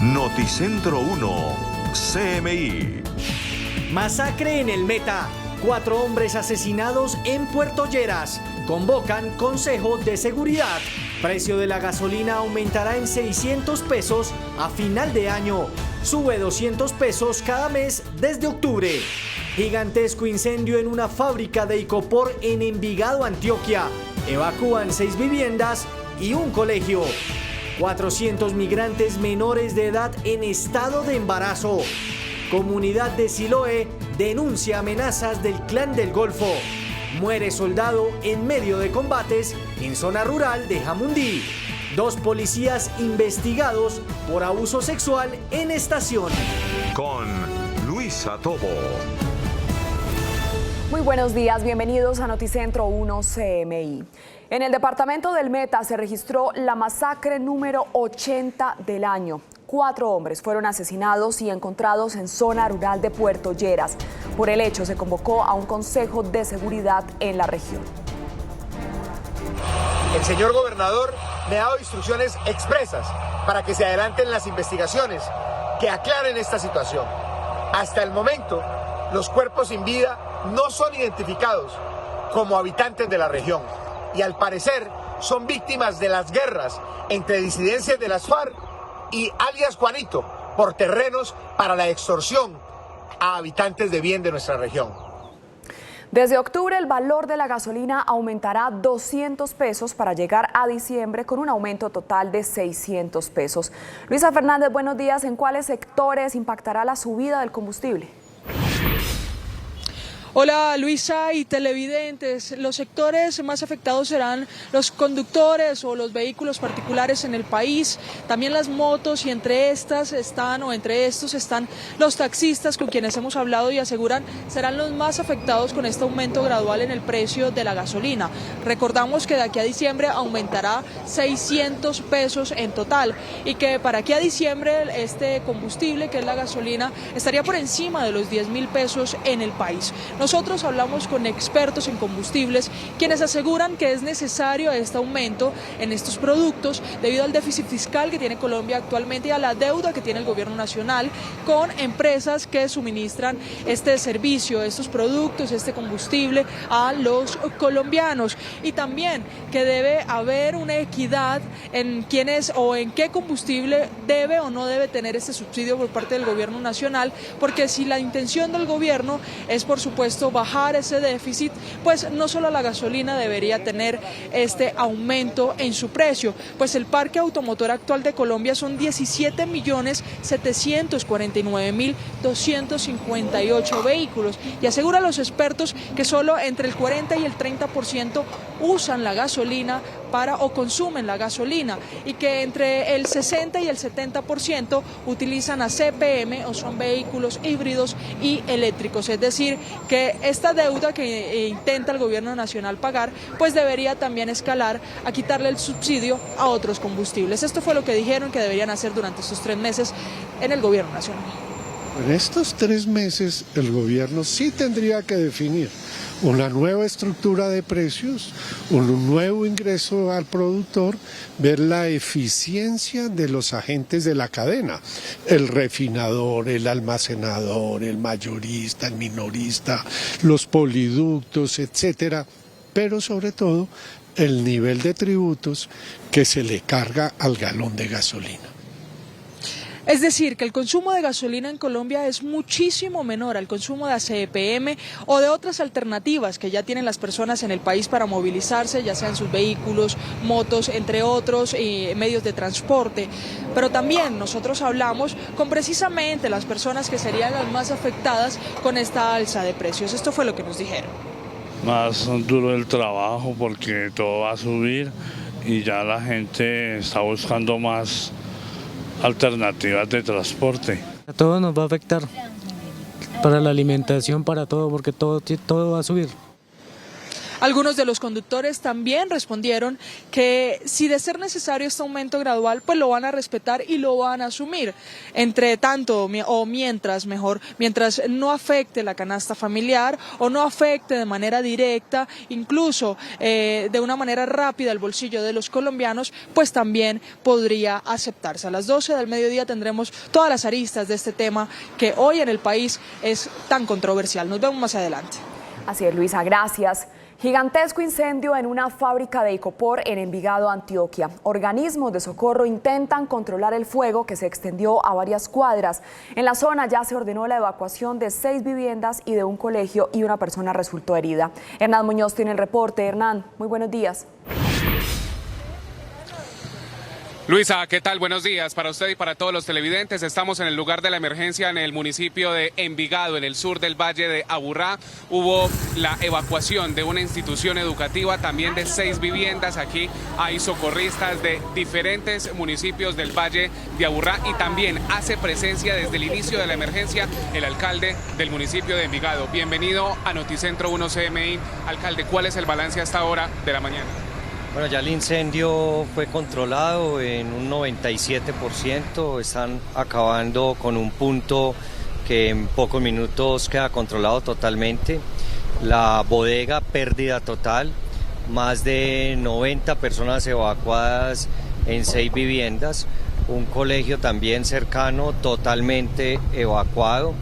Noticentro 1, CMI. Masacre en el Meta. 4 hombres asesinados en Puerto Lleras. Convocan Consejo de Seguridad. Precio de la gasolina aumentará en 600 pesos a final de año. Sube 200 pesos cada mes desde octubre. Gigantesco incendio en una fábrica de Icopor en Envigado, Antioquia. Evacúan 6 viviendas y un colegio. 400 migrantes menores de edad en estado de embarazo. Comunidad de Siloé denuncia amenazas del Clan del Golfo. Muere soldado en medio de combates en zona rural de Jamundí. 2 policías investigados por abuso sexual en estación. Con Luisa Tobo. Muy buenos días, bienvenidos a Noticentro 1 CMI. En el departamento del Meta se registró la masacre número 80 del año. 4 hombres fueron asesinados y encontrados en zona rural de Puerto Lleras. Por el hecho se convocó a un consejo de seguridad en la región. El señor gobernador me ha dado instrucciones expresas para que se adelanten las investigaciones, que aclaren esta situación. Hasta el momento, los cuerpos sin vida no son identificados como habitantes de la región y al parecer son víctimas de las guerras entre disidencias de las FARC y alias Juanito por terrenos para la extorsión a habitantes de bien de nuestra región. Desde octubre el valor de la gasolina aumentará 200 pesos para llegar a diciembre con un aumento total de 600 pesos. Luisa Fernández, buenos días. ¿En cuáles sectores impactará la subida del combustible? Hola Luisa y televidentes, los sectores más afectados serán los conductores o los vehículos particulares en el país, también las motos y entre estos están los taxistas con quienes hemos hablado y aseguran serán los más afectados con este aumento gradual en el precio de la gasolina. Recordamos que de aquí a diciembre aumentará 600 pesos en total y que para aquí a diciembre este combustible que es la gasolina estaría por encima de los 10.000 pesos en el país. Nosotros hablamos con expertos en combustibles, quienes aseguran que es necesario este aumento en estos productos debido al déficit fiscal que tiene Colombia actualmente y a la deuda que tiene el gobierno nacional con empresas que suministran este servicio, estos productos, este combustible a los colombianos. Y también que debe haber una equidad en quiénes o en qué combustible debe o no debe tener este subsidio por parte del gobierno nacional, porque si la intención del gobierno es, por supuesto, bajar ese déficit, pues no solo la gasolina debería tener este aumento en su precio, pues el parque automotor actual de Colombia son 17.749.258 vehículos y aseguran los expertos que solo entre el 40 y el 30% usan la gasolina o consumen la gasolina y que entre el 60 y el 70% utilizan a CPM o son vehículos híbridos y eléctricos, es decir, que esta deuda que intenta el gobierno nacional pagar, pues debería también escalar a quitarle el subsidio a otros combustibles. Esto fue lo que dijeron que deberían hacer durante estos 3 meses en el gobierno nacional. En estos 3 meses el gobierno sí tendría que definir una nueva estructura de precios, un nuevo ingreso al productor, ver la eficiencia de los agentes de la cadena, el refinador, el almacenador, el mayorista, el minorista, los poliductos, etcétera, pero sobre todo el nivel de tributos que se le carga al galón de gasolina. Es decir, que el consumo de gasolina en Colombia es muchísimo menor al consumo de ACPM o de otras alternativas que ya tienen las personas en el país para movilizarse, ya sean sus vehículos, motos, entre otros medios de transporte. Pero también nosotros hablamos con precisamente las personas que serían las más afectadas con esta alza de precios. Esto fue lo que nos dijeron. Más duro el trabajo porque todo va a subir y ya la gente está buscando más alternativas de transporte. A todo nos va a afectar, para la alimentación, para todo, porque todo va a subir. Algunos de los conductores también respondieron que si de ser necesario este aumento gradual, pues lo van a respetar y lo van a asumir. Entre tanto, o mientras no afecte la canasta familiar o no afecte de manera directa, incluso de una manera rápida el bolsillo de los colombianos, pues también podría aceptarse. A las 12 del mediodía tendremos todas las aristas de este tema que hoy en el país es tan controversial. Nos vemos más adelante. Así es, Luisa, gracias. Gigantesco incendio en una fábrica de Icopor en Envigado, Antioquia. Organismos de socorro intentan controlar el fuego que se extendió a varias cuadras. En la zona ya se ordenó la evacuación de 6 viviendas y de un colegio y una persona resultó herida. Hernán Muñoz tiene el reporte. Hernán, muy buenos días. Luisa, ¿qué tal? Buenos días para usted y para todos los televidentes. Estamos en el lugar de la emergencia en el municipio de Envigado, en el sur del Valle de Aburrá. Hubo la evacuación de una institución educativa, también de 6 viviendas. Aquí hay socorristas de diferentes municipios del Valle de Aburrá y también hace presencia desde el inicio de la emergencia el alcalde del municipio de Envigado. Bienvenido a Noticentro 1 CMI. Alcalde, ¿cuál es el balance hasta ahora de la mañana? Bueno, ya el incendio fue controlado en un 97%, están acabando con un punto que en pocos minutos queda controlado totalmente. La bodega, pérdida total, más de 90 personas evacuadas en 6 viviendas, un colegio también cercano, totalmente evacuado.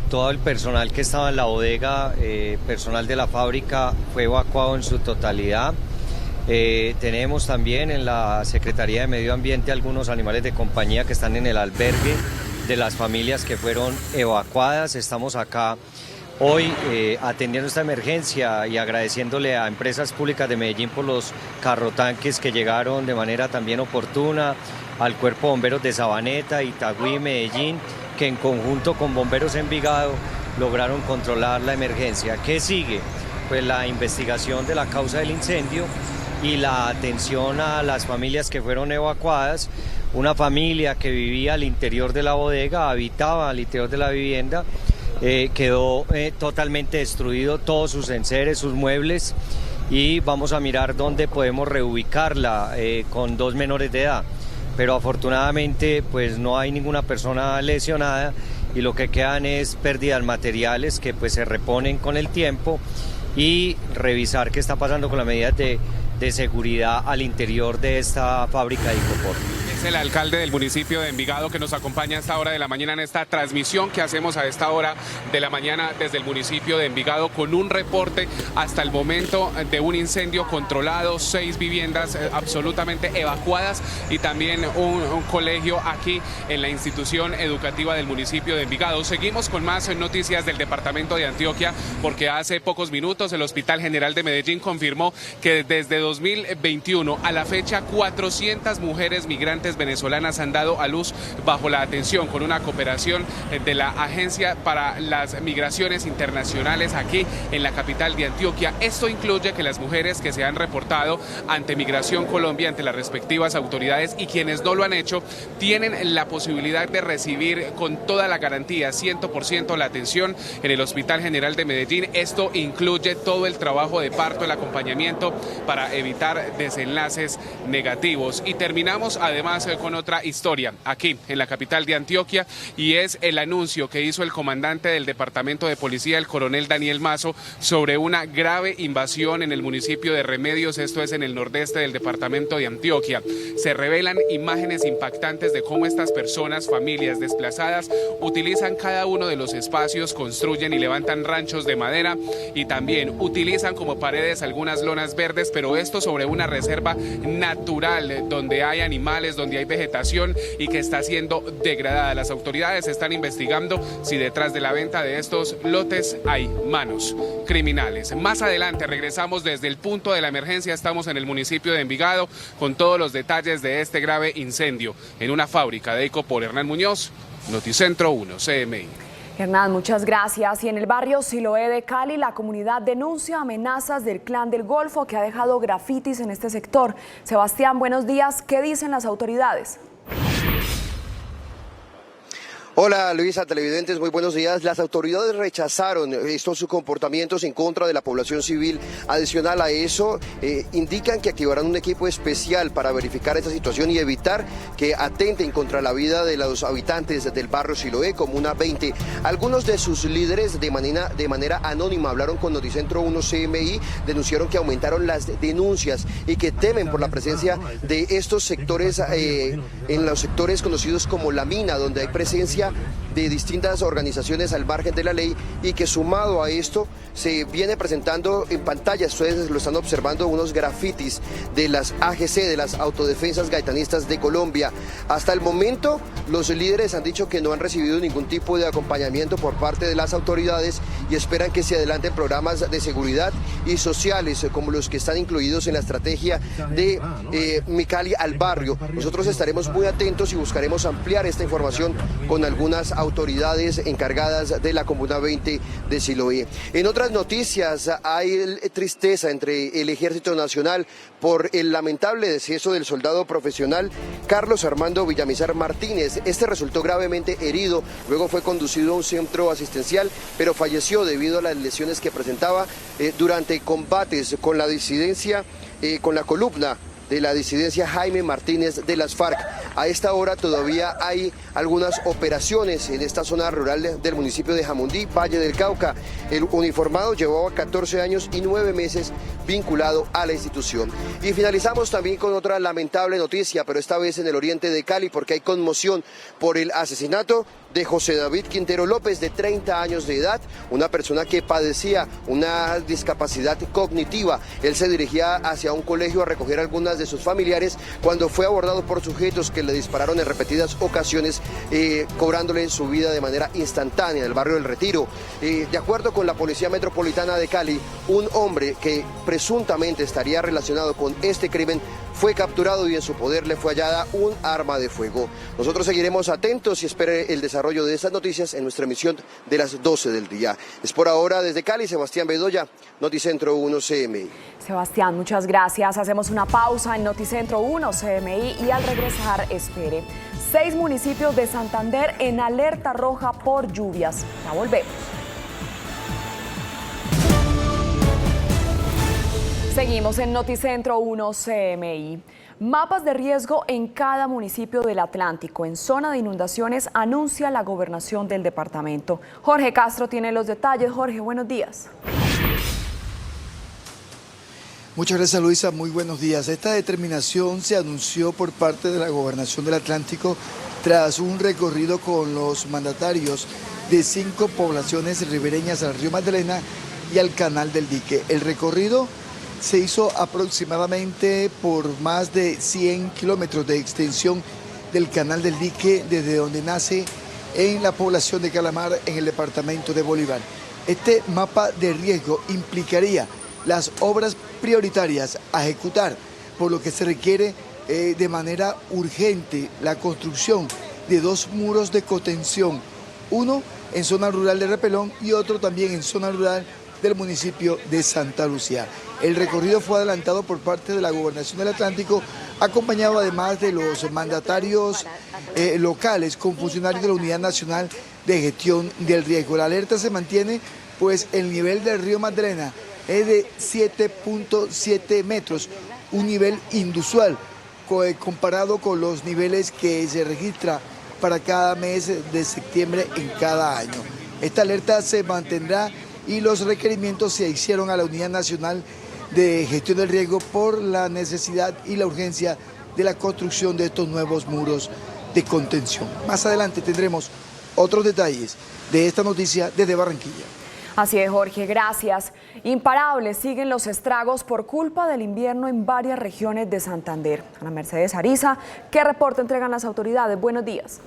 Todo el personal que estaba en la bodega, personal de la fábrica, fue evacuado en su totalidad. Tenemos también en la Secretaría de Medio Ambiente algunos animales de compañía que están en el albergue de las familias que fueron evacuadas. Estamos acá hoy atendiendo esta emergencia y agradeciéndole a Empresas Públicas de Medellín por los carrotanques que llegaron de manera también oportuna, al Cuerpo de Bomberos de Sabaneta, Itagüí, Medellín, que en conjunto con Bomberos Envigado lograron controlar la emergencia. ¿Qué sigue? Pues la investigación de la causa del incendio y la atención a las familias que fueron evacuadas. Una familia que vivía al interior de la bodega, habitaba al interior de la vivienda, quedó totalmente destruido, todos sus enseres, sus muebles, y vamos a mirar dónde podemos reubicarla con 2 menores de edad. Pero afortunadamente pues no hay ninguna persona lesionada y lo que quedan es pérdidas materiales que pues se reponen con el tiempo y revisar qué está pasando con las medidas de seguridad al interior de esta fábrica de Icopor. Es el alcalde del municipio de Envigado que nos acompaña a esta hora de la mañana en esta transmisión que hacemos a esta hora de la mañana desde el municipio de Envigado con un reporte hasta el momento de un incendio controlado, 6 viviendas absolutamente evacuadas y también un colegio aquí en la institución educativa del municipio de Envigado. Seguimos con más noticias del departamento de Antioquia porque hace pocos minutos el Hospital General de Medellín confirmó que desde 2021 a la fecha 400 mujeres migrantes venezolanas han dado a luz bajo la atención con una cooperación de la Agencia para las Migraciones Internacionales aquí en la capital de Antioquia. Esto incluye que las mujeres que se han reportado ante Migración Colombia, ante las respectivas autoridades y quienes no lo han hecho, tienen la posibilidad de recibir con toda la garantía 100% la atención en el Hospital General de Medellín. Esto incluye todo el trabajo de parto, el acompañamiento para evitar desenlaces negativos. Y terminamos además con otra historia aquí en la capital de Antioquia y es el anuncio que hizo el comandante del departamento de policía, el coronel Daniel Mazo, sobre una grave invasión en el municipio de Remedios, esto es en el nordeste del departamento de Antioquia. Se revelan imágenes impactantes de cómo estas personas, familias desplazadas, utilizan cada uno de los espacios, construyen y levantan ranchos de madera y también utilizan como paredes algunas lonas verdes, pero esto sobre una reserva natural donde hay animales, donde hay vegetación y que está siendo degradada. Las autoridades están investigando si detrás de la venta de estos lotes hay manos criminales. Más adelante regresamos desde el punto de la emergencia. Estamos en el municipio de Envigado con todos los detalles de este grave incendio en una fábrica de Icopor. Hernán Muñoz, Noticentro 1 CMI. Hernán, muchas gracias. Y en el barrio Siloé de Cali, la comunidad denuncia amenazas del Clan del Golfo que ha dejado grafitis en este sector. Sebastián, buenos días. ¿Qué dicen las autoridades? Hola Luisa, televidentes, muy buenos días. Las autoridades rechazaron estos comportamientos en contra de la población civil. Adicional a eso, indican que activarán un equipo especial para verificar esta situación y evitar que atenten contra la vida de los habitantes del barrio Siloé, Comuna 20. Algunos de sus líderes de manera anónima hablaron con Noticentro 1 CMI, denunciaron que aumentaron las denuncias y que temen por la presencia de estos sectores en los sectores conocidos como La Mina, donde hay presencia de distintas organizaciones al margen de la ley, y que sumado a esto se viene presentando en pantalla, ustedes lo están observando, unos grafitis de las AGC, de las Autodefensas Gaitanistas de Colombia. Hasta el momento los líderes han dicho que no han recibido ningún tipo de acompañamiento por parte de las autoridades y esperan que se adelanten programas de seguridad y sociales como los que están incluidos en la estrategia de Mi Cali al Barrio. Nosotros estaremos muy atentos y buscaremos ampliar esta información con algunas autoridades encargadas de la Comuna 20 de Siloé. En otras noticias, hay tristeza entre el Ejército Nacional por el lamentable deceso del soldado profesional Carlos Armando Villamizar Martínez. Este resultó gravemente herido, luego fue conducido a un centro asistencial, pero falleció debido a las lesiones que presentaba durante combates con la disidencia, con la columna de la disidencia Jaime Martínez de las FARC. A esta hora todavía hay algunas operaciones en esta zona rural del municipio de Jamundí, Valle del Cauca. El uniformado llevaba 14 años y 9 meses vinculado a la institución. Y finalizamos también con otra lamentable noticia, pero esta vez en el oriente de Cali, porque hay conmoción por el asesinato de José David Quintero López, de 30 años de edad, una persona que padecía una discapacidad cognitiva. Él se dirigía hacia un colegio a recoger a algunas de sus familiares cuando fue abordado por sujetos que le dispararon en repetidas ocasiones, cobrándole su vida de manera instantánea en el barrio del Retiro. De acuerdo con la Policía Metropolitana de Cali, un hombre que presuntamente estaría relacionado con este crimen fue capturado y en su poder le fue hallada un arma de fuego. Nosotros seguiremos atentos y espere el desarrollo de estas noticias en nuestra emisión de las 12 del día. Es por ahora desde Cali, Sebastián Bedoya, Noticentro 1 CMI. Sebastián, muchas gracias. Hacemos una pausa en Noticentro 1 CMI y al regresar espere. 6 municipios de Santander en alerta roja por lluvias. Ya volvemos. Seguimos en Noticentro 1 CMI. Mapas de riesgo en cada municipio del Atlántico. En zona de inundaciones anuncia la gobernación del departamento. Jorge Castro tiene los detalles. Jorge, buenos días. Muchas gracias, Luisa. Muy buenos días. Esta determinación se anunció por parte de la gobernación del Atlántico tras un recorrido con los mandatarios de 5 poblaciones ribereñas al río Magdalena y al Canal del Dique. El recorrido se hizo aproximadamente por más de 100 kilómetros de extensión del Canal del Dique, desde donde nace en la población de Calamar, en el departamento de Bolívar. Este mapa de riesgo implicaría las obras prioritarias a ejecutar, por lo que se requiere de manera urgente la construcción de 2 muros de contención, uno en zona rural de Repelón y otro también en zona rural del municipio de Santa Lucía. El recorrido fue adelantado por parte de la Gobernación del Atlántico, acompañado además de los mandatarios locales con funcionarios de la Unidad Nacional de Gestión del Riesgo. La alerta se mantiene, pues el nivel del río Magdalena es de 7.7 metros, un nivel inusual comparado con los niveles que se registra para cada mes de septiembre en cada año. Esta alerta se mantendrá y los requerimientos se hicieron a la Unidad Nacional de Gestión del Riesgo por la necesidad y la urgencia de la construcción de estos nuevos muros de contención. Más adelante tendremos otros detalles de esta noticia desde Barranquilla. Así es, Jorge, gracias. Imparables siguen los estragos por culpa del invierno en varias regiones de Santander. Ana Mercedes Ariza, ¿qué reporte entregan las autoridades? Buenos días.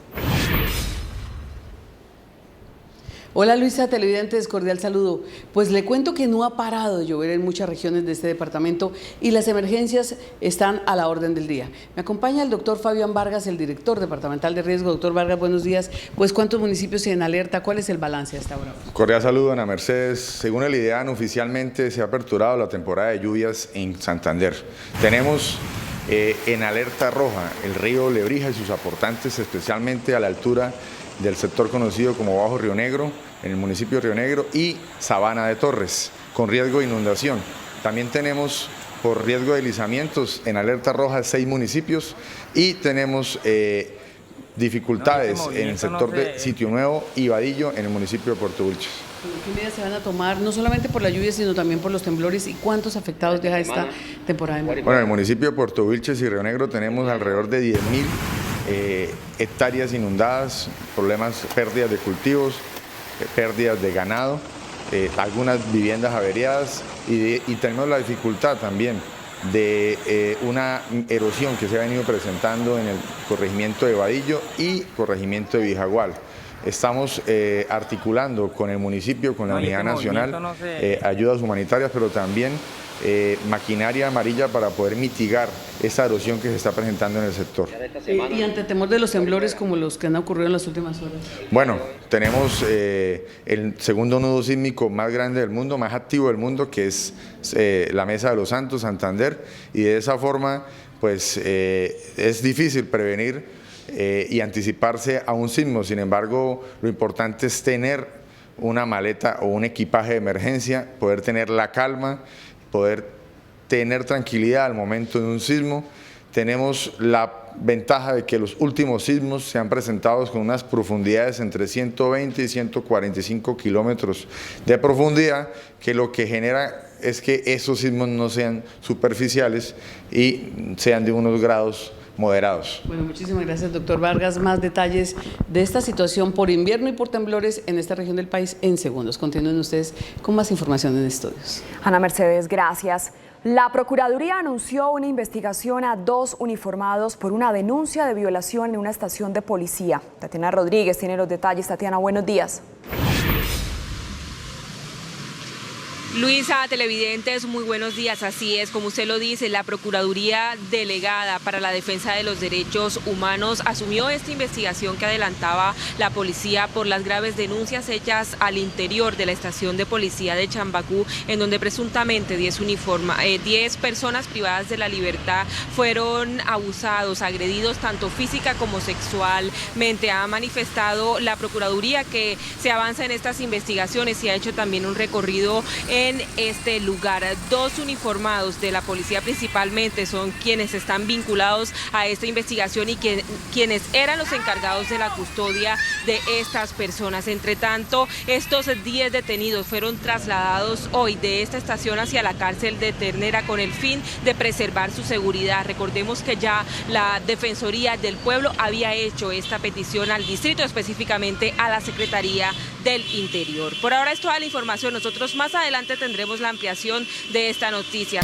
Hola Luisa, televidentes, cordial saludo. Pues le cuento que no ha parado de llover en muchas regiones de este departamento y las emergencias están a la orden del día. Me acompaña el doctor Fabián Vargas, el director departamental de riesgo. Doctor Vargas, buenos días. Pues ¿cuántos municipios en alerta? ¿Cuál es el balance hasta ahora? Cordial saludo, Ana Mercedes. Según el IDEAN, oficialmente se ha aperturado la temporada de lluvias en Santander. Tenemos en alerta roja el río Lebrija y sus aportantes, especialmente a la altura del sector conocido como Bajo Río Negro, en el municipio de Río Negro, y Sabana de Torres, con riesgo de inundación. También tenemos por riesgo de deslizamientos en alerta roja 6 municipios y tenemos dificultades en el sector de Sitio Nuevo y Vadillo en el municipio de Puerto Wilches. ¿Qué medidas se van a tomar, no solamente por la lluvia, sino también por los temblores? ¿Y cuántos afectados deja esta temporada? Bueno, en el municipio de Puerto Wilches y Río Negro tenemos alrededor de 10.000 hectáreas inundadas, problemas, pérdidas de cultivos, pérdidas de ganado, algunas viviendas averiadas y tenemos la dificultad también de una erosión que se ha venido presentando en el corregimiento de Vadillo y corregimiento de Vijagual. Estamos articulando con el municipio, con la Unidad Nacional, ayudas humanitarias, pero también maquinaria amarilla para poder mitigar esa erosión que se está presentando en el sector. Y ante temor de los temblores como los que han ocurrido en las últimas horas. Bueno, tenemos el segundo nudo sísmico más grande del mundo, más activo del mundo, que es la Mesa de los Santos, Santander, y de esa forma pues es difícil prevenir y anticiparse a un sismo. Sin embargo, lo importante es tener una maleta o un equipaje de emergencia, poder tener la calma, poder tener tranquilidad al momento de un sismo. Tenemos la ventaja de que los últimos sismos se han presentado con unas profundidades entre 120 y 145 kilómetros de profundidad, que lo que genera es que esos sismos no sean superficiales y sean de unos grados moderados. Bueno, muchísimas gracias, doctor Vargas. Más detalles de esta situación por invierno y por temblores en esta región del país en segundos. Continúen ustedes con más información en Estudios. Ana Mercedes, gracias. La Procuraduría anunció una investigación a 2 uniformados por una denuncia de violación en una estación de policía. Tatiana Rodríguez tiene los detalles. Tatiana, buenos días. Luisa, televidentes, muy buenos días. Así es, como usted lo dice, la Procuraduría Delegada para la Defensa de los Derechos Humanos asumió esta investigación que adelantaba la policía por las graves denuncias hechas al interior de la estación de policía de Chambacú, en donde presuntamente 10 personas privadas de la libertad fueron abusados, agredidos tanto física como sexualmente. Ha manifestado la Procuraduría que se avanza en estas investigaciones y ha hecho también un recorrido en este lugar. 2 uniformados de la policía principalmente son quienes están vinculados a esta investigación y quienes eran los encargados de la custodia de estas personas. Entre tanto, estos 10 detenidos fueron trasladados hoy de esta estación hacia la cárcel de Ternera con el fin de preservar su seguridad. Recordemos que ya la Defensoría del Pueblo había hecho esta petición al distrito, específicamente a la Secretaría del Interior. Por ahora es toda la información. Nosotros más adelante tendremos la ampliación de esta noticia.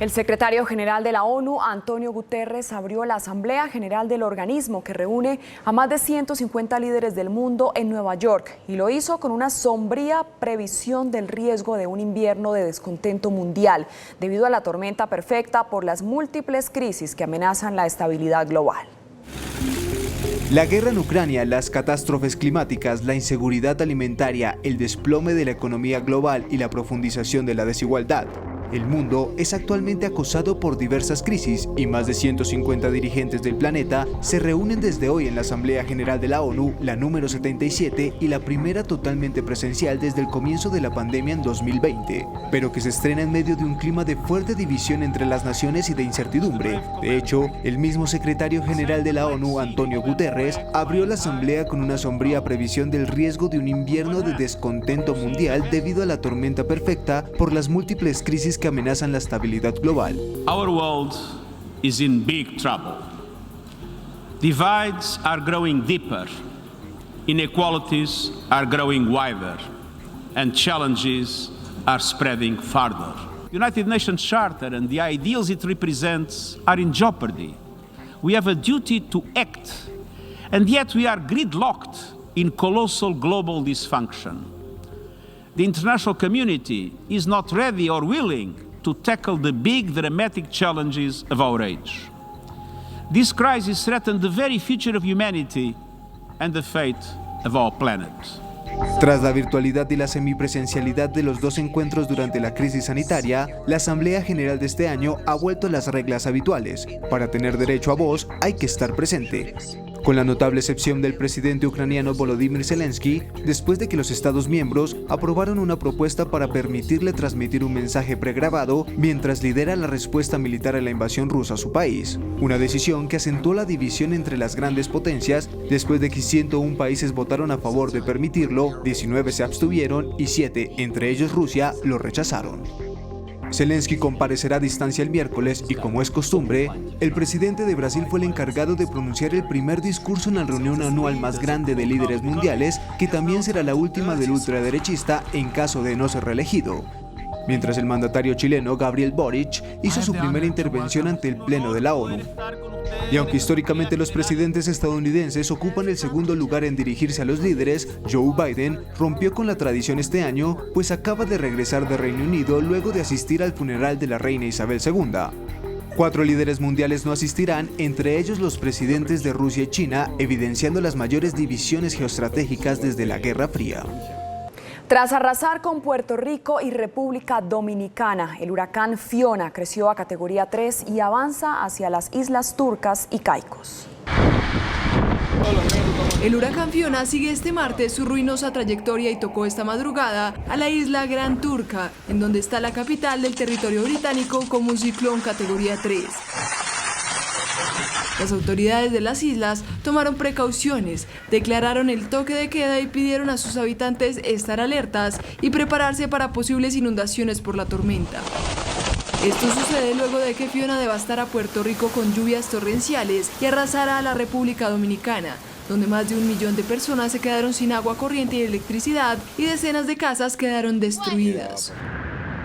El secretario general de la ONU, Antonio Guterres, abrió la Asamblea General del organismo que reúne a más de 150 líderes del mundo en Nueva York y lo hizo con una sombría previsión del riesgo de un invierno de descontento mundial debido a la tormenta perfecta por las múltiples crisis que amenazan la estabilidad global. La guerra en Ucrania, las catástrofes climáticas, la inseguridad alimentaria, el desplome de la economía global y la profundización de la desigualdad. El mundo es actualmente acosado por diversas crisis y más de 150 dirigentes del planeta se reúnen desde hoy en la Asamblea General de la ONU, la número 77 y la primera totalmente presencial desde el comienzo de la pandemia en 2020, pero que se estrena en medio de un clima de fuerte división entre las naciones y de incertidumbre. De hecho, el mismo secretario general de la ONU, Antonio Guterres, abrió la Asamblea con una sombría previsión del riesgo de un invierno de descontento mundial debido a la tormenta perfecta por las múltiples crisis que amenazan la estabilidad global. Our world is in big trouble. Divides are growing deeper, inequalities are growing wider, and challenges are spreading farther. The United Nations Charter and the ideals it represents are in jeopardy. We have a duty to act, and yet we are gridlocked in colossal global dysfunction. The international community is not ready or willing to tackle the big, dramatic challenges of our age. This crisis threatens the very future of humanity and the fate of our planet. Tras la virtualidad y la semipresencialidad de los dos encuentros durante la crisis sanitaria, la Asamblea General de este año ha vuelto a las reglas habituales. Para tener derecho a voz, hay que estar presente. Con la notable excepción del presidente ucraniano Volodymyr Zelensky, después de que los Estados miembros aprobaron una propuesta para permitirle transmitir un mensaje pregrabado mientras lidera la respuesta militar a la invasión rusa a su país. Una decisión que acentuó la división entre las grandes potencias después de que 101 países votaron a favor de permitirlo, 19 se abstuvieron y 7, entre ellos Rusia, lo rechazaron. Zelensky comparecerá a distancia el miércoles y, como es costumbre, el presidente de Brasil fue el encargado de pronunciar el primer discurso en la reunión anual más grande de líderes mundiales, que también será la última del ultraderechista en caso de no ser reelegido. Mientras el mandatario chileno Gabriel Boric hizo su primera intervención ante el Pleno de la ONU. Y aunque históricamente los presidentes estadounidenses ocupan el segundo lugar en dirigirse a los líderes, Joe Biden rompió con la tradición este año, pues acaba de regresar de Reino Unido luego de asistir al funeral de la reina Isabel II. 4 líderes mundiales no asistirán, entre ellos los presidentes de Rusia y China, evidenciando las mayores divisiones geoestratégicas desde la Guerra Fría. Tras arrasar con Puerto Rico y República Dominicana, el huracán Fiona creció a categoría 3 y avanza hacia las Islas Turcas y Caicos. El huracán Fiona sigue este martes su ruinosa trayectoria y tocó esta madrugada a la isla Gran Turca, en donde está la capital del territorio británico, como un ciclón categoría 3. Las autoridades de las islas tomaron precauciones, declararon el toque de queda y pidieron a sus habitantes estar alertas y prepararse para posibles inundaciones por la tormenta. Esto sucede luego de que Fiona devastara Puerto Rico con lluvias torrenciales y arrasara a la República Dominicana, donde más de 1 millón de personas se quedaron sin agua corriente y electricidad y decenas de casas quedaron destruidas.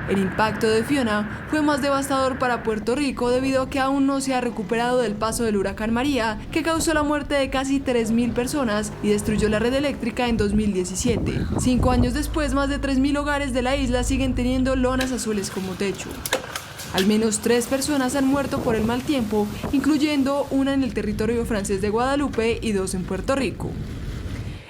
El impacto de Fiona fue más devastador para Puerto Rico debido a que aún no se ha recuperado del paso del huracán María, que causó la muerte de casi 3.000 personas y destruyó la red eléctrica en 2017. 5 años después, más de 3.000 hogares de la isla siguen teniendo lonas azules como techo. Al menos 3 personas han muerto por el mal tiempo, incluyendo una en el territorio francés de Guadalupe y 2 en Puerto Rico.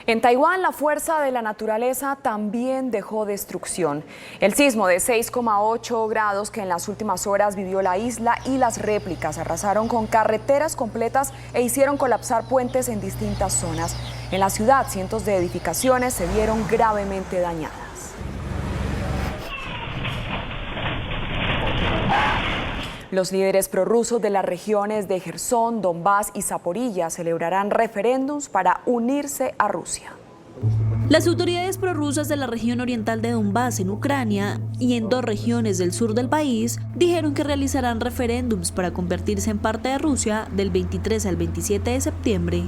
En Taiwán, la fuerza de la naturaleza también dejó destrucción. El sismo de 6,8 grados que en las últimas horas vivió la isla y las réplicas arrasaron con carreteras completas e hicieron colapsar puentes en distintas zonas. En la ciudad, cientos de edificaciones se vieron gravemente dañadas. Los líderes prorrusos de las regiones de Jersón, Donbás y Zaporilla celebrarán referéndums para unirse a Rusia. Las autoridades prorrusas de la región oriental de Donbás en Ucrania y en 2 regiones del sur del país dijeron que realizarán referéndums para convertirse en parte de Rusia del 23 al 27 de septiembre.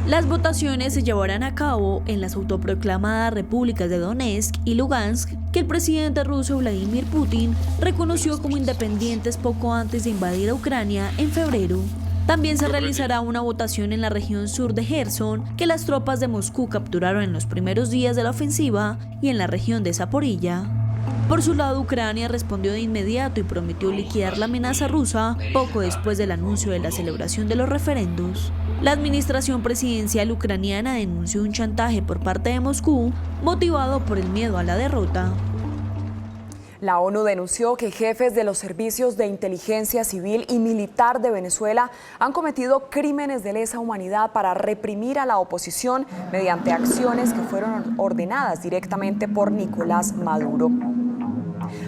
Las votaciones se llevarán a cabo en las autoproclamadas repúblicas de Donetsk y Lugansk, que el presidente ruso Vladimir Putin reconoció como independientes poco antes de invadir a Ucrania en febrero. También se realizará una votación en la región sur de Jersón, que las tropas de Moscú capturaron en los primeros días de la ofensiva, y en la región de Zaporilla. Por su lado, Ucrania respondió de inmediato y prometió liquidar la amenaza rusa poco después del anuncio de la celebración de los referendos. La administración presidencial ucraniana denunció un chantaje por parte de Moscú, motivado por el miedo a la derrota. La ONU denunció que jefes de los servicios de inteligencia civil y militar de Venezuela han cometido crímenes de lesa humanidad para reprimir a la oposición mediante acciones que fueron ordenadas directamente por Nicolás Maduro.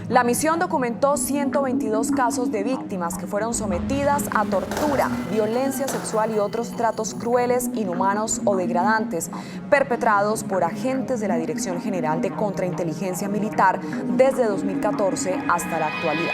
La misión documentó 122 casos de víctimas que fueron sometidas a tortura, violencia sexual y otros tratos crueles, inhumanos o degradantes, perpetrados por agentes de la Dirección General de Contrainteligencia Militar desde 2014 hasta la actualidad.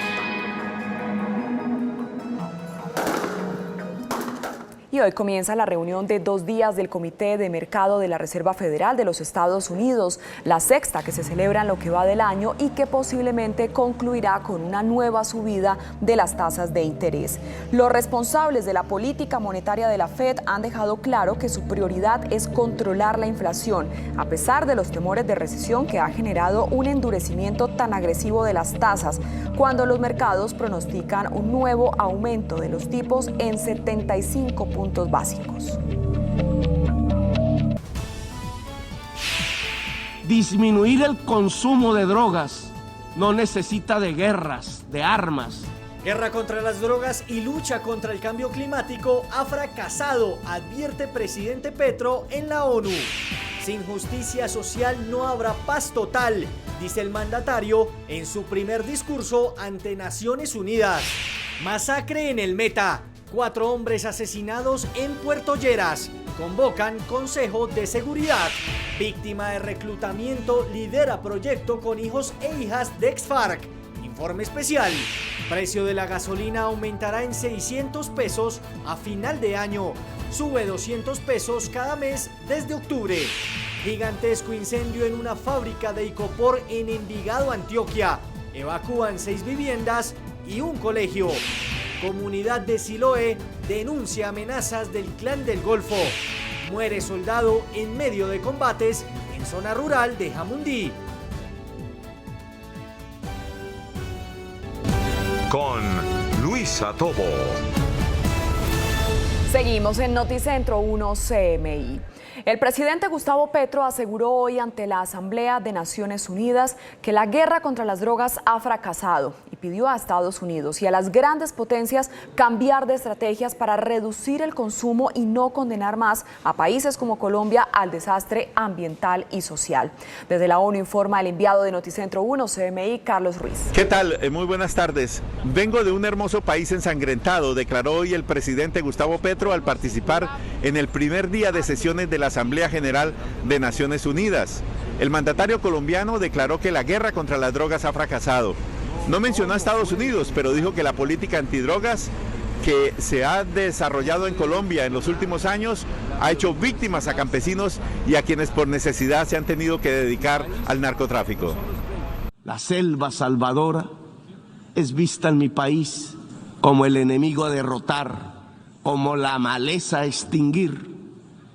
Y hoy comienza la reunión de 2 días del Comité de Mercado de la Reserva Federal de los Estados Unidos, la 6ª que se celebra en lo que va del año y que posiblemente concluirá con una nueva subida de las tasas de interés. Los responsables de la política monetaria de la Fed han dejado claro que su prioridad es controlar la inflación, a pesar de los temores de recesión que ha generado un endurecimiento tan agresivo de las tasas, cuando los mercados pronostican un nuevo aumento de los tipos en 75 puntos básicos. disminuir el consumo de drogas no necesita de guerras, de armas. Guerra contra las drogas y lucha contra el cambio climático ha fracasado, advierte presidente Petro en la ONU. Sin justicia social no habrá paz total, dice el mandatario en su primer discurso ante Naciones Unidas. Masacre en el Meta. 4 hombres asesinados en Puerto Lleras. Convocan Consejo de Seguridad. Víctima de reclutamiento lidera proyecto con hijos e hijas de ex-FARC. Informe especial. Precio de la gasolina aumentará en 600 pesos a final de año. Sube 200 pesos cada mes desde octubre. Gigantesco incendio en una fábrica de Icopor en Envigado, Antioquia. Evacúan 6 viviendas y un colegio. Comunidad de Siloé denuncia amenazas del Clan del Golfo. Muere soldado en medio de combates en zona rural de Jamundí. Con Luisa Tobo. Seguimos en Noticentro 1 CMI. El presidente Gustavo Petro aseguró hoy ante la Asamblea de Naciones Unidas que la guerra contra las drogas ha fracasado y pidió a Estados Unidos y a las grandes potencias cambiar de estrategias para reducir el consumo y no condenar más a países como Colombia al desastre ambiental y social. Desde la ONU informa el enviado de Noticentro 1 CMI, Carlos Ruiz. ¿Qué tal? Muy buenas tardes. Vengo de un hermoso país ensangrentado, declaró hoy el presidente Gustavo Petro al participar en el primer día de sesiones de la Asamblea General de Naciones Unidas. El mandatario colombiano declaró que la guerra contra las drogas ha fracasado. No mencionó a Estados Unidos, pero dijo que la política antidrogas que se ha desarrollado en Colombia en los últimos años ha hecho víctimas a campesinos y a quienes por necesidad se han tenido que dedicar al narcotráfico. La selva salvadora es vista en mi país como el enemigo a derrotar, como la maleza a extinguir.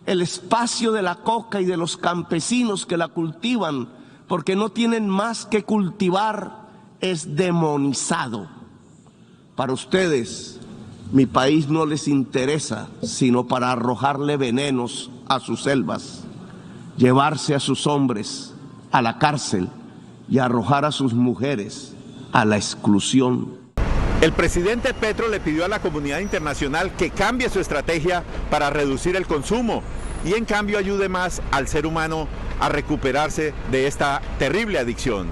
El espacio de la coca y de los campesinos que la cultivan, porque no tienen más que cultivar, es demonizado. Para ustedes, mi país no les interesa, sino para arrojarle venenos a sus selvas, llevarse a sus hombres a la cárcel y arrojar a sus mujeres a la exclusión. El presidente Petro le pidió a la comunidad internacional que cambie su estrategia para reducir el consumo y en cambio ayude más al ser humano a recuperarse de esta terrible adicción.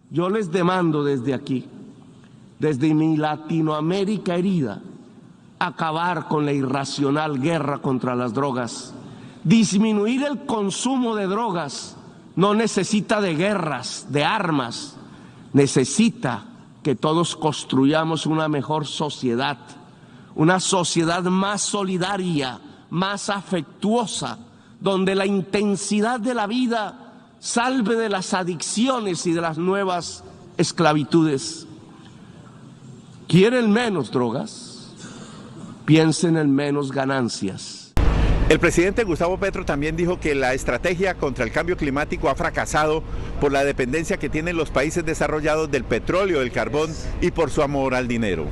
Yo les demando desde aquí, desde mi Latinoamérica herida, acabar con la irracional guerra contra las drogas. Disminuir el consumo de drogas no necesita de guerras, de armas, necesita que todos construyamos una mejor sociedad, una sociedad más solidaria, más afectuosa, donde la intensidad de la vida salve de las adicciones y de las nuevas esclavitudes. ¿Quieren menos drogas? Piensen en menos ganancias. El presidente Gustavo Petro también dijo que la estrategia contra el cambio climático ha fracasado por la dependencia que tienen los países desarrollados del petróleo, del carbón y por su amor al dinero.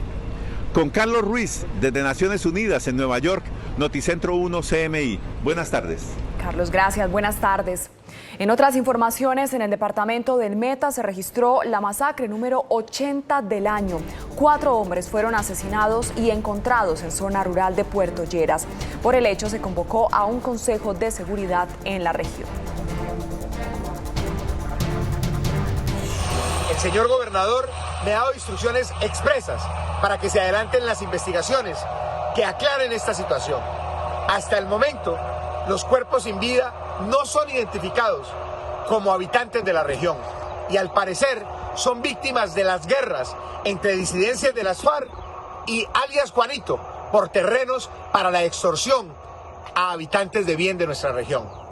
Con Carlos Ruiz, desde Naciones Unidas en Nueva York, Noticentro 1 CMI. Buenas tardes. Carlos, gracias. Buenas tardes. En otras informaciones, en el departamento del Meta se registró la masacre número 80 del año. 4 hombres fueron asesinados y encontrados en zona rural de Puerto Lleras. Por el hecho se convocó a un consejo de seguridad en la región. El señor gobernador me ha dado instrucciones expresas para que se adelanten las investigaciones que aclaren esta situación. Hasta el momento, los cuerpos sin vida no son identificados como habitantes de la región y al parecer son víctimas de las guerras entre disidencias de las FARC y alias Juanito por terrenos para la extorsión a habitantes de bien de nuestra región.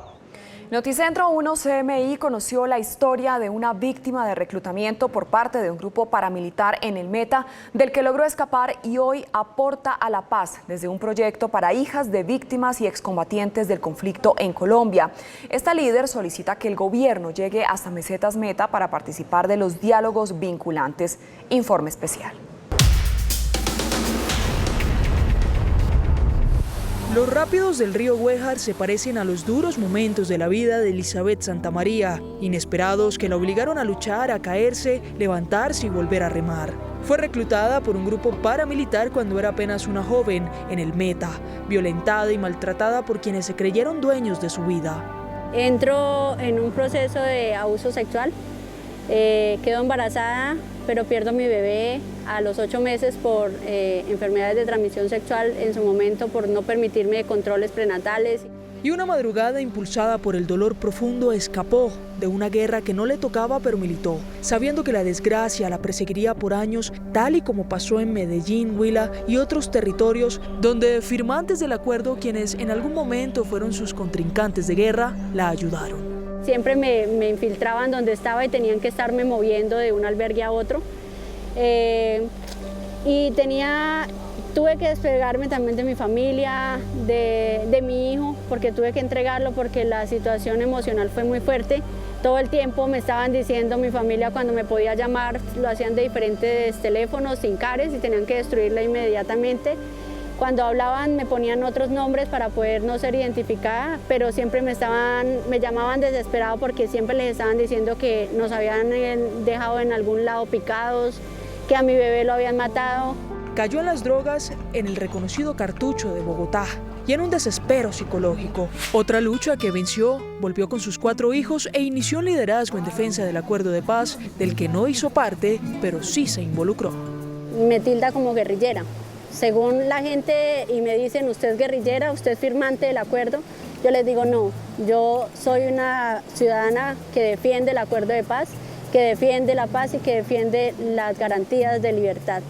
Noticentro 1 CMI conoció la historia de una víctima de reclutamiento por parte de un grupo paramilitar en el Meta, del que logró escapar y hoy aporta a la paz desde un proyecto para hijas de víctimas y excombatientes del conflicto en Colombia. Esta líder solicita que el gobierno llegue hasta Mesetas Meta para participar de los diálogos vinculantes. Informe especial. Los rápidos del río Güejar se parecen a los duros momentos de la vida de Elizabeth Santamaría, inesperados que la obligaron a luchar, a caerse, levantarse y volver a remar. Fue reclutada por un grupo paramilitar cuando era apenas una joven en el Meta, violentada y maltratada por quienes se creyeron dueños de su vida. Entro en un proceso de abuso sexual, quedo embarazada, pero pierdo mi bebé a los 8 meses por enfermedades de transmisión sexual en su momento, por no permitirme controles prenatales. Y una madrugada impulsada por el dolor profundo escapó de una guerra que no le tocaba pero militó, sabiendo que la desgracia la perseguiría por años, tal y como pasó en Medellín, Huila y otros territorios donde firmantes del acuerdo, quienes en algún momento fueron sus contrincantes de guerra, la ayudaron. Siempre me infiltraban donde estaba y tenían que estarme moviendo de un albergue a otro. Y tuve que despegarme también de mi familia, de mi hijo, porque tuve que entregarlo porque la situación emocional fue muy fuerte. Todo el tiempo me estaban diciendo mi familia cuando me podía llamar, lo hacían de diferentes teléfonos, sin cares, y tenían que destruirla inmediatamente. Cuando hablaban me ponían otros nombres para poder no ser identificada, pero siempre me llamaban desesperado porque siempre les estaban diciendo que nos habían dejado en algún lado picados, que a mi bebé lo habían matado. Cayó en las drogas en el reconocido Cartucho de Bogotá y en un desespero psicológico. Otra lucha que venció, volvió con sus 4 hijos e inició un liderazgo en defensa del acuerdo de paz, del que no hizo parte, pero sí se involucró. Me tilda como guerrillera. Según la gente y me dicen, usted es guerrillera, usted es firmante del acuerdo, yo les digo no, yo soy una ciudadana que defiende el acuerdo de paz, que defiende la paz y que defiende las garantías de libertad.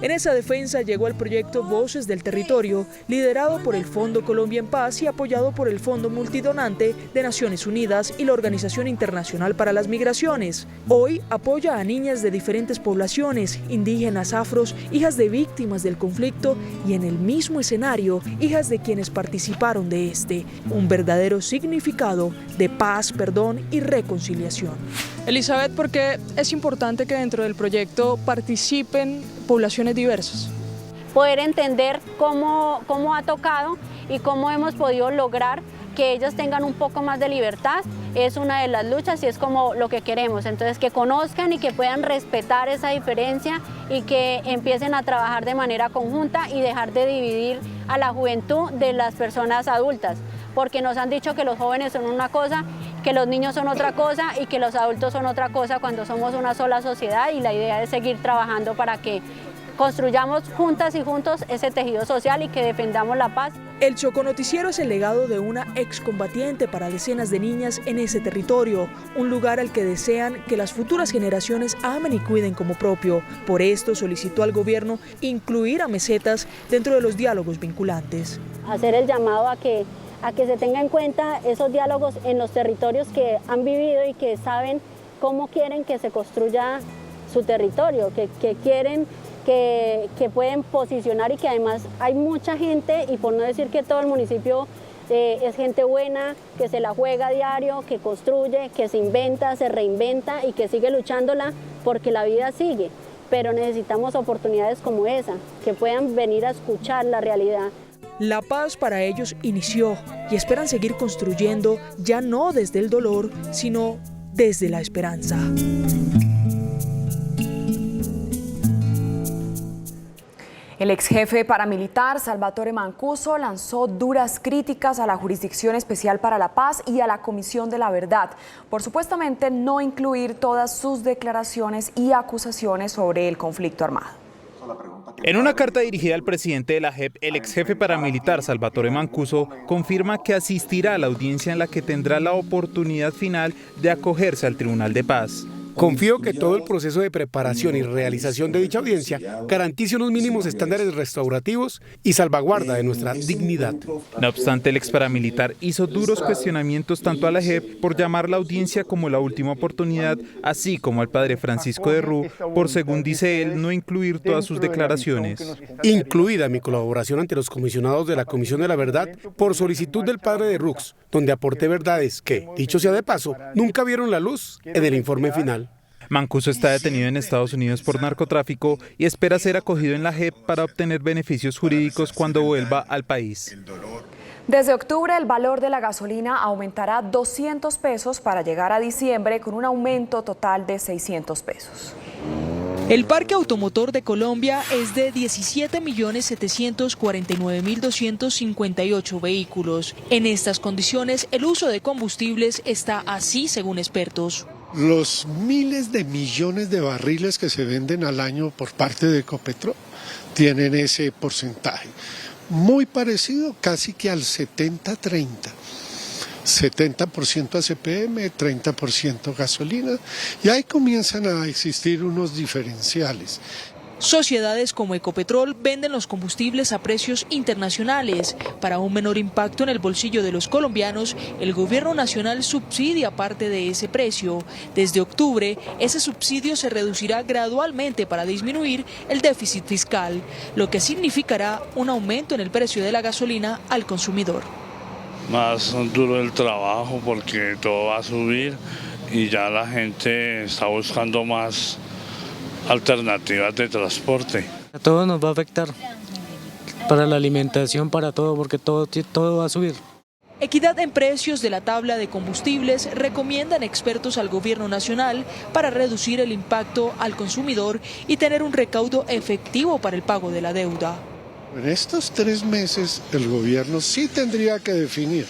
En esa defensa llegó el proyecto Voces del Territorio, liderado por el Fondo Colombia en Paz y apoyado por el Fondo Multidonante de Naciones Unidas y la Organización Internacional para las Migraciones. Hoy apoya a niñas de diferentes poblaciones, indígenas, afros, hijas de víctimas del conflicto y en el mismo escenario, hijas de quienes participaron de este. Un verdadero significado de paz, perdón y reconciliación. Elizabeth, ¿por qué es importante que dentro del proyecto participen poblaciones diversas? Poder entender cómo ha tocado y cómo hemos podido lograr que ellos tengan un poco más de libertad es una de las luchas y es como lo que queremos. Entonces, que conozcan y que puedan respetar esa diferencia y que empiecen a trabajar de manera conjunta y dejar de dividir a la juventud de las personas adultas, porque nos han dicho que los jóvenes son una cosa, que los niños son otra cosa y que los adultos son otra cosa cuando somos una sola sociedad, y la idea es seguir trabajando para que construyamos juntas y juntos ese tejido social y que defendamos la paz. El Chocó Noticiero es el legado de una excombatiente para decenas de niñas en ese territorio, un lugar al que desean que las futuras generaciones amen y cuiden como propio. Por esto solicitó al gobierno incluir a mesetas dentro de los diálogos vinculantes. Hacer el llamado a que se tenga en cuenta esos diálogos en los territorios que han vivido y que saben cómo quieren que se construya su territorio, que quieren que pueden posicionar y que además hay mucha gente, y por no decir que todo el municipio es gente buena, que se la juega a diario, que construye, que se inventa, se reinventa y que sigue luchándola porque la vida sigue. Pero necesitamos oportunidades como esa, que puedan venir a escuchar la realidad. La paz para ellos inició y esperan seguir construyendo, ya no desde el dolor, sino desde la esperanza. El ex jefe paramilitar Salvatore Mancuso lanzó duras críticas a la Jurisdicción Especial para la Paz y a la Comisión de la Verdad por supuestamente no incluir todas sus declaraciones y acusaciones sobre el conflicto armado. En una carta dirigida al presidente de la JEP, el ex jefe paramilitar Salvatore Mancuso confirma que asistirá a la audiencia en la que tendrá la oportunidad final de acogerse al Tribunal de Paz. Confío que todo el proceso de preparación y realización de dicha audiencia garantice unos mínimos estándares restaurativos y salvaguarda de nuestra dignidad. No obstante, el ex paramilitar hizo duros cuestionamientos tanto a la JEP por llamar la audiencia como la última oportunidad, así como al padre Francisco de Rú por, según dice él, no incluir todas sus declaraciones. Incluida mi colaboración ante los comisionados de la Comisión de la Verdad por solicitud del padre de Rux, donde aporté verdades que, dicho sea de paso, nunca vieron la luz en el informe final. Mancuso está detenido en Estados Unidos por narcotráfico y espera ser acogido en la JEP para obtener beneficios jurídicos cuando vuelva al país. Desde octubre el valor de la gasolina aumentará 200 pesos para llegar a diciembre con un aumento total de 600 pesos. El parque automotor de Colombia es de 17.749.258 vehículos. En estas condiciones, el uso de combustibles está así según expertos. Los miles de millones de barriles que se venden al año por parte de Ecopetrol tienen ese porcentaje. Muy parecido casi que al 70-30. 70% ACPM, 30% gasolina, y ahí comienzan a existir unos diferenciales. Sociedades como Ecopetrol venden los combustibles a precios internacionales. Para un menor impacto en el bolsillo de los colombianos, el gobierno nacional subsidia parte de ese precio. Desde octubre, ese subsidio se reducirá gradualmente para disminuir el déficit fiscal, lo que significará un aumento en el precio de la gasolina al consumidor. Más duro el trabajo porque todo va a subir y ya la gente está buscando más alternativas de transporte. A todos nos va a afectar, para la alimentación, para todo, porque todo va a subir. Equidad en precios de la tabla de combustibles recomiendan expertos al gobierno nacional para reducir el impacto al consumidor y tener un recaudo efectivo para el pago de la deuda. En estos 3 meses el gobierno sí tendría que definir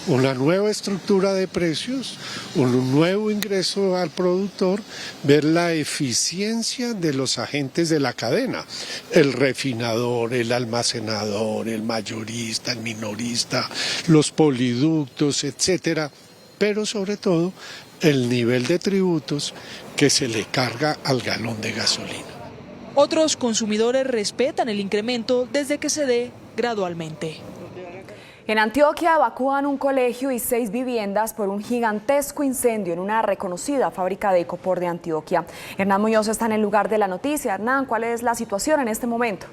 una nueva estructura de precios, un nuevo ingreso al productor, ver la eficiencia de los agentes de la cadena, el refinador, el almacenador, el mayorista, el minorista, los poliductos, etcétera, pero sobre todo el nivel de tributos que se le carga al galón de gasolina. Otros consumidores respetan el incremento desde que se dé gradualmente. En Antioquia evacúan un colegio y 6 viviendas por un gigantesco incendio en una reconocida fábrica de icopor de Antioquia. Hernán Muñoz está en el lugar de la noticia. Hernán, ¿cuál es la situación en este momento?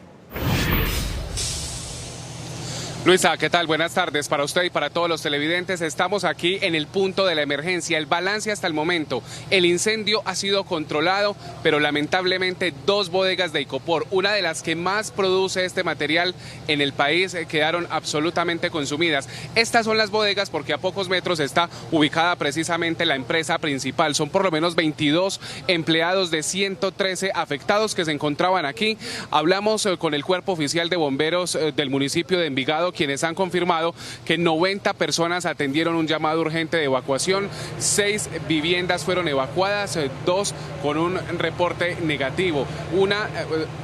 Luisa, ¿qué tal? Buenas tardes para usted y para todos los televidentes. Estamos aquí en el punto de la emergencia. El balance hasta el momento: el incendio ha sido controlado, pero lamentablemente 2 bodegas de icopor, una de las que más produce este material en el país, quedaron absolutamente consumidas. Estas son las bodegas porque a pocos metros está ubicada precisamente la empresa principal. Son por lo menos 22 empleados de 113 afectados que se encontraban aquí. Hablamos con el cuerpo oficial de bomberos del municipio de Envigado, quienes han confirmado que 90 personas atendieron un llamado urgente de evacuación, 6 viviendas fueron evacuadas, 2 con un reporte negativo. Una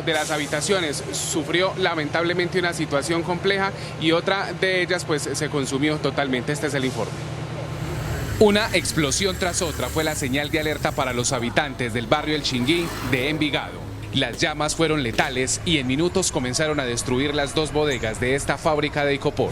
de las habitaciones sufrió lamentablemente una situación compleja y otra de ellas pues se consumió totalmente. Este es el informe. Una explosión tras otra fue la señal de alerta para los habitantes del barrio El Chinguí de Envigado. Las llamas fueron letales y en minutos comenzaron a destruir las 2 bodegas de esta fábrica de icopor.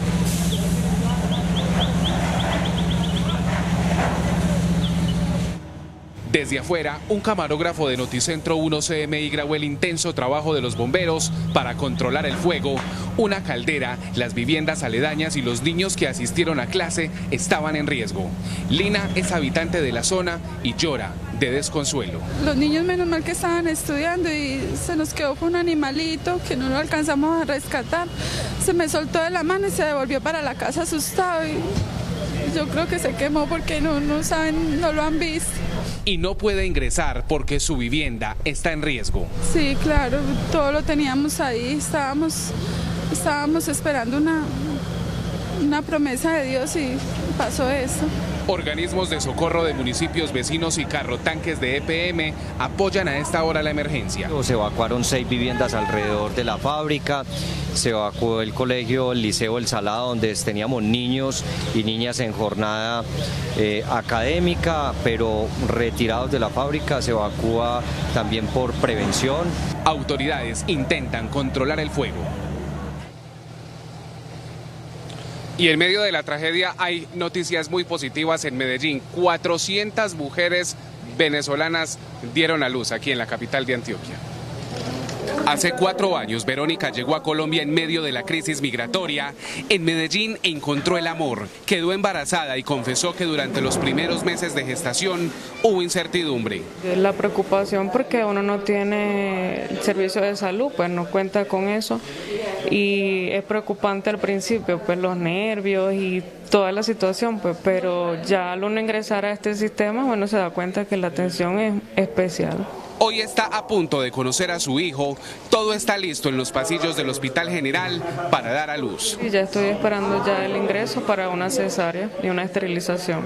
Desde afuera, un camarógrafo de Noticentro 1 CMI grabó el intenso trabajo de los bomberos para controlar el fuego. Una caldera, las viviendas aledañas y los niños que asistieron a clase estaban en riesgo. Lina es habitante de la zona y llora de desconsuelo. Los niños menos mal que estaban estudiando y se nos quedó un animalito que no lo alcanzamos a rescatar. Se me soltó de la mano y se devolvió para la casa asustado y yo creo que se quemó porque no saben, no lo han visto. Y no puede ingresar porque su vivienda está en riesgo. Sí, claro, todo lo teníamos ahí, estábamos esperando una promesa de Dios y pasó esto. Organismos de socorro de municipios vecinos y carrotanques de EPM apoyan a esta hora la emergencia. Se evacuaron 6 viviendas alrededor de la fábrica, se evacuó el colegio, el liceo El Salado, donde teníamos niños y niñas en jornada académica, pero retirados de la fábrica. Se evacúa también por prevención. Autoridades intentan controlar el fuego. Y en medio de la tragedia hay noticias muy positivas en Medellín. 400 mujeres venezolanas dieron a luz aquí en la capital de Antioquia. Hace 4 años, Verónica llegó a Colombia en medio de la crisis migratoria. En Medellín encontró el amor, quedó embarazada y confesó que durante los primeros meses de gestación hubo incertidumbre. La preocupación porque uno no tiene el servicio de salud, pues no cuenta con eso. y es preocupante al principio, pues los nervios y toda la situación, pues, pero ya al uno ingresar a este sistema, bueno, se da cuenta que la atención es especial. Hoy está a punto de conocer a su hijo. Todo está listo en los pasillos del Hospital General para dar a luz. Y ya estoy esperando ya el ingreso para una cesárea y una esterilización.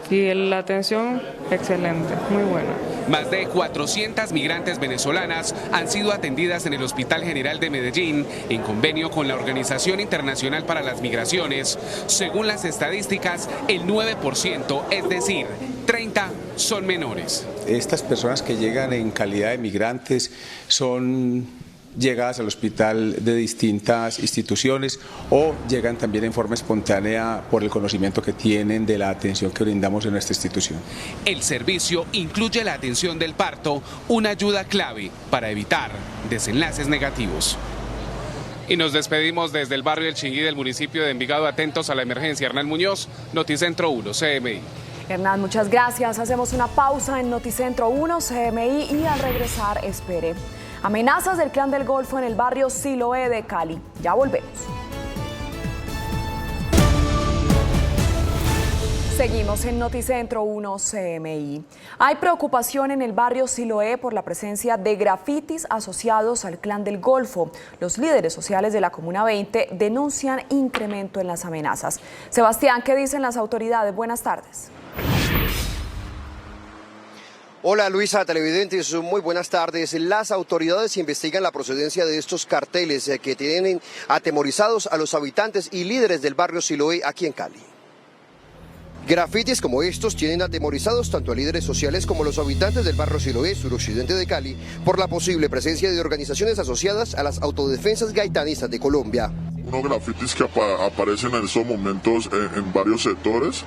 Y la atención, excelente, muy buena. Más de 400 migrantes venezolanas han sido atendidas en el Hospital General de Medellín en convenio con la Organización Internacional para las Migraciones. Según las estadísticas, el 9%, es decir, 30 son menores. Estas personas que llegan en calidad de migrantes son llegadas al hospital de distintas instituciones o llegan también en forma espontánea por el conocimiento que tienen de la atención que brindamos en nuestra institución. El servicio incluye la atención del parto, una ayuda clave para evitar desenlaces negativos. Y nos despedimos desde el barrio El Chingui del municipio de Envigado, atentos a la emergencia. Hernán Muñoz, Noticentro 1, CMI. Hernán, muchas gracias. Hacemos una pausa en Noticentro 1, CMI, y al regresar, espere. Amenazas del Clan del Golfo en el barrio Siloé de Cali. Ya volvemos. Seguimos en Noticentro 1 CMI. Hay preocupación en el barrio Siloé por la presencia de grafitis asociados al Clan del Golfo. Los líderes sociales de la Comuna 20 denuncian incremento en las amenazas. Sebastián, ¿qué dicen las autoridades? Buenas tardes. Hola Luisa, televidentes, muy buenas tardes. Las autoridades investigan la procedencia de estos carteles que tienen atemorizados a los habitantes y líderes del barrio Siloé aquí en Cali. Grafitis como estos tienen atemorizados tanto a líderes sociales como a los habitantes del barrio Siloé, suroccidente de Cali, por la posible presencia de organizaciones asociadas a las autodefensas gaitanistas de Colombia. Unos grafitis que aparecen en estos momentos en varios sectores,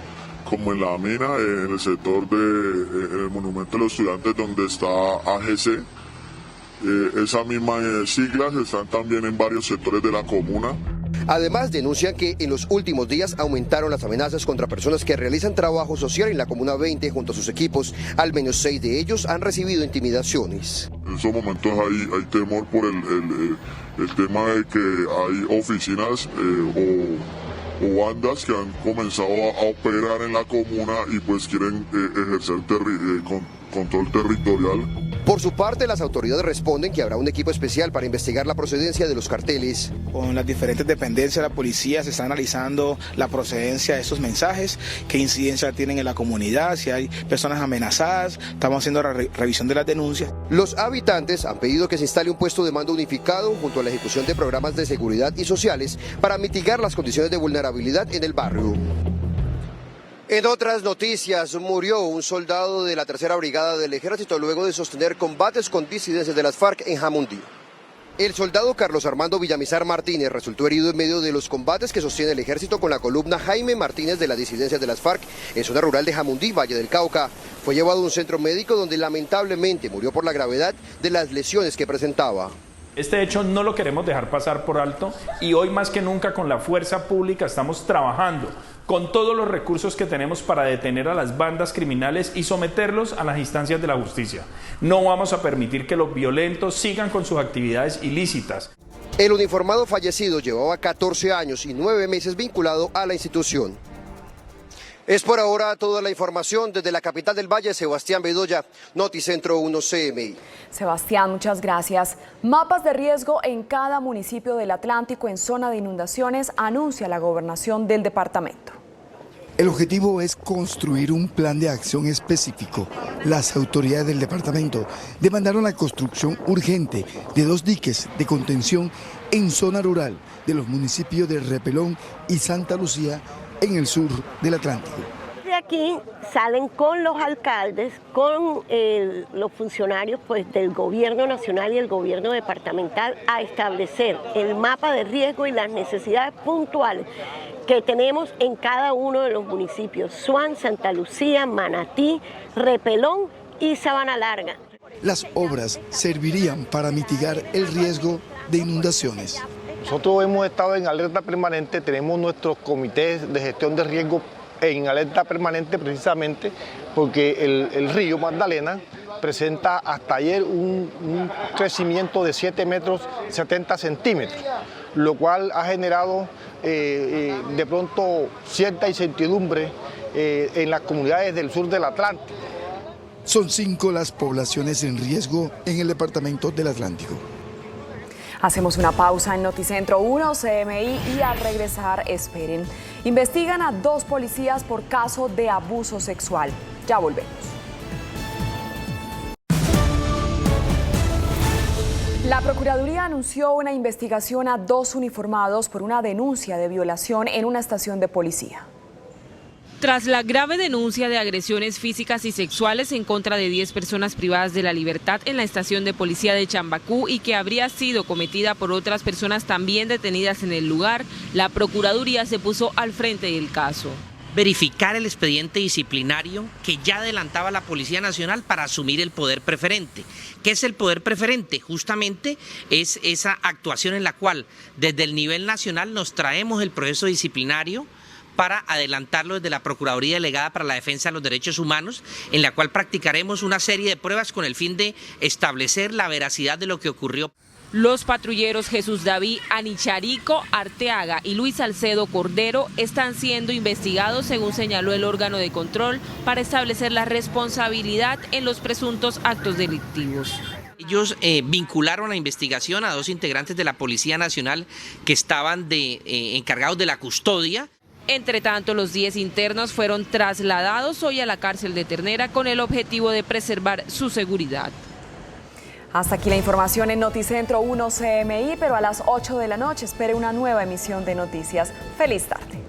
como en la mina, en el sector en el Monumento de los Estudiantes donde está AGC. Esas mismas siglas están también en varios sectores de la comuna. Además, denuncian que en los últimos días aumentaron las amenazas contra personas que realizan trabajo social en la Comuna 20 junto a sus equipos. Al menos 6 de ellos han recibido intimidaciones. En estos momentos hay temor por el tema de que hay oficinas o bandas que han comenzado a operar en la comuna y pues quieren ejercer control territorial. Por su parte, las autoridades responden que habrá un equipo especial para investigar la procedencia de los carteles. Con las diferentes dependencias de la policía se está analizando la procedencia de estos mensajes, qué incidencia tienen en la comunidad, si hay personas amenazadas, estamos haciendo la revisión de las denuncias. Los habitantes han pedido que se instale un puesto de mando unificado junto a la ejecución de programas de seguridad y sociales para mitigar las condiciones de vulnerabilidad en el barrio. En otras noticias, murió un soldado de la 3ª Brigada del Ejército luego de sostener combates con disidencias de las FARC en Jamundí. El soldado Carlos Armando Villamizar Martínez resultó herido en medio de los combates que sostiene el ejército con la columna Jaime Martínez de la disidencia de las FARC en zona rural de Jamundí, Valle del Cauca. Fue llevado a un centro médico donde lamentablemente murió por la gravedad de las lesiones que presentaba. Este hecho no lo queremos dejar pasar por alto y hoy más que nunca con la fuerza pública estamos trabajando con todos los recursos que tenemos para detener a las bandas criminales y someterlos a las instancias de la justicia. No vamos a permitir que los violentos sigan con sus actividades ilícitas. El uniformado fallecido llevaba 14 años y 9 meses vinculado a la institución. Es por ahora toda la información desde la capital del Valle, Sebastián Bedoya, Noticentro 1 CMI. Sebastián, muchas gracias. Mapas de riesgo en cada municipio del Atlántico en zona de inundaciones, anuncia la gobernación del departamento. El objetivo es construir un plan de acción específico. Las autoridades del departamento demandaron la construcción urgente de 2 diques de contención en zona rural de los municipios de Repelón y Santa Lucía en el sur del Atlántico. De aquí salen con los alcaldes, con los funcionarios del gobierno nacional y el gobierno departamental a establecer el mapa de riesgo y las necesidades puntuales que tenemos en cada uno de los municipios: Suán, Santa Lucía, Manatí, Repelón y Sabana Larga. Las obras servirían para mitigar el riesgo de inundaciones. Nosotros hemos estado en alerta permanente, tenemos nuestros comités de gestión de riesgo en alerta permanente precisamente porque el río Magdalena presenta hasta ayer un crecimiento de 7 metros 70 centímetros. lo cual ha generado de pronto cierta incertidumbre en las comunidades del sur del Atlántico. Son 5 las poblaciones en riesgo en el departamento del Atlántico. Hacemos una pausa en Noticentro 1 CMI y al regresar, esperen. Investigan a 2 policías por caso de abuso sexual. Ya volvemos. La Procuraduría anunció una investigación a 2 uniformados por una denuncia de violación en una estación de policía. Tras la grave denuncia de agresiones físicas y sexuales en contra de 10 personas privadas de la libertad en la estación de policía de Chambacú y que habría sido cometida por otras personas también detenidas en el lugar, la Procuraduría se puso al frente del caso. Verificar el expediente disciplinario que ya adelantaba la Policía Nacional para asumir el poder preferente. ¿Qué es el poder preferente? Justamente es esa actuación en la cual desde el nivel nacional nos traemos el proceso disciplinario para adelantarlo desde la Procuraduría Delegada para la Defensa de los Derechos Humanos, en la cual practicaremos una serie de pruebas con el fin de establecer la veracidad de lo que ocurrió. Los patrulleros Jesús David Anicharico Arteaga y Luis Salcedo Cordero están siendo investigados, según señaló el órgano de control, para establecer la responsabilidad en los presuntos actos delictivos. Ellos vincularon a investigación a 2 integrantes de la Policía Nacional que estaban encargados de la custodia. Entre tanto, los 10 internos fueron trasladados hoy a la cárcel de Ternera con el objetivo de preservar su seguridad. Hasta aquí la información en Noticentro 1 CMI, pero a las 8 de la noche espere una nueva emisión de noticias. ¡Feliz tarde!